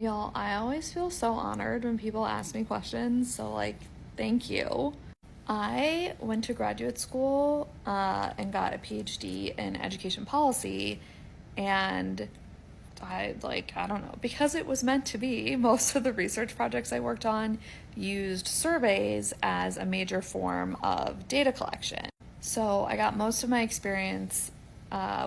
Y'all, I always feel so honored when people ask me questions, so thank you. I went to graduate school and got a PhD in education policy, and I don't know, because it was meant to be, most of the research projects I worked on used surveys as a major form of data collection. So I got most of my experience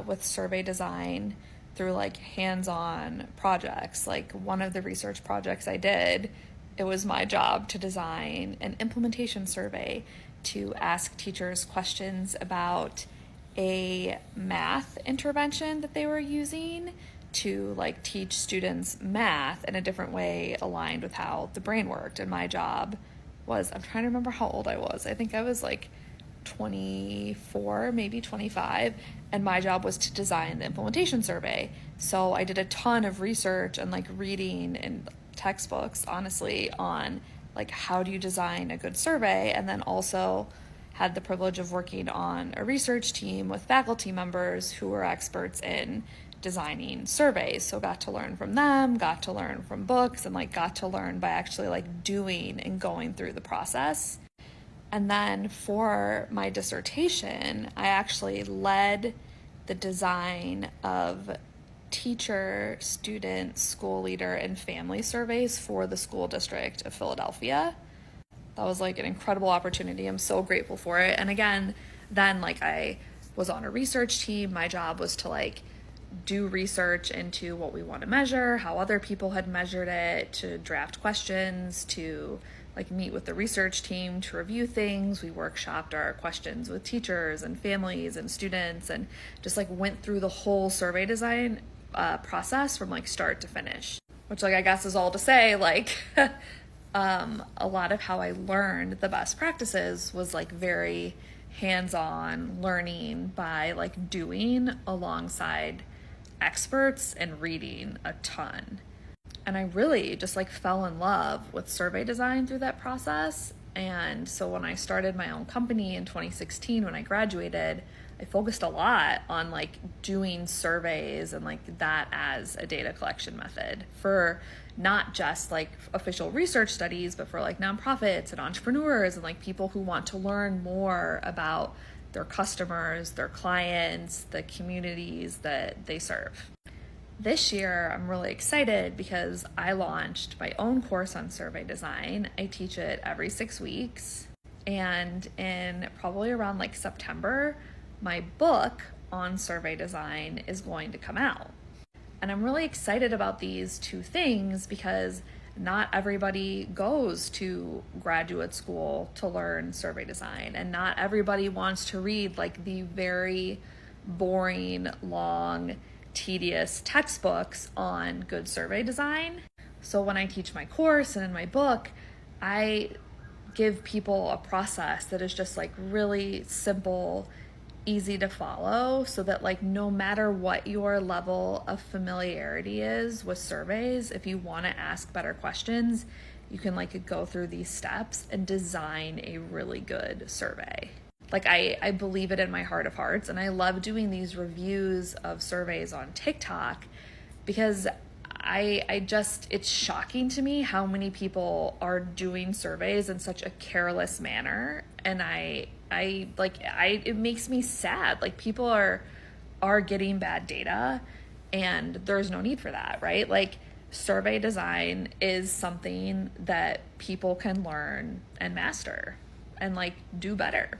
with survey design through hands-on projects. Like one of the research projects I did, it was my job to design an implementation survey to ask teachers questions about a math intervention that they were using to teach students math in a different way aligned with how the brain worked. And my job was, I'm trying to remember how old I was. I think I was 24, maybe 25, and my job was to design the implementation survey. So I did a ton of research and reading and textbooks, honestly, on how do you design a good survey, and then also had the privilege of working on a research team with faculty members who were experts in designing surveys. So got to learn from them, got to learn from books, and got to learn by actually doing and going through the process. And then for my dissertation, I actually led the design of teacher, student, school leader, and family surveys for the school district of Philadelphia. That was an incredible opportunity. I'm so grateful for it. And again, then I was on a research team. My job was to do research into what we want to measure, how other people had measured it, to draft questions, to meet with the research team to review things. We workshopped our questions with teachers and families and students, and just went through the whole survey design process from start to finish, which I guess is all to say a lot of how I learned the best practices was very hands-on learning by doing alongside experts and reading a ton. And I really just fell in love with survey design through that process. And so when I started my own company in 2016, when I graduated, I focused a lot on doing surveys and that as a data collection method for not just official research studies, but for nonprofits and entrepreneurs and people who want to learn more about their customers, their clients, the communities that they serve. This year, I'm really excited because I launched my own course on survey design. I teach it every 6 weeks. And in probably around September, my book on survey design is going to come out. And I'm really excited about these two things because not everybody goes to graduate school to learn survey design, and not everybody wants to read the very boring, long, tedious textbooks on good survey design. So when I teach my course and in my book, I give people a process that is just really simple, easy to follow, so that no matter what your level of familiarity is with surveys, if you want to ask better questions, you can go through these steps and design a really good survey. I believe it in my heart of hearts, and I love doing these reviews of surveys on TikTok because it's shocking to me how many people are doing surveys in such a careless manner, and it makes me sad. People are getting bad data, and there's no need for that, right? Survey design is something that people can learn and master and do better.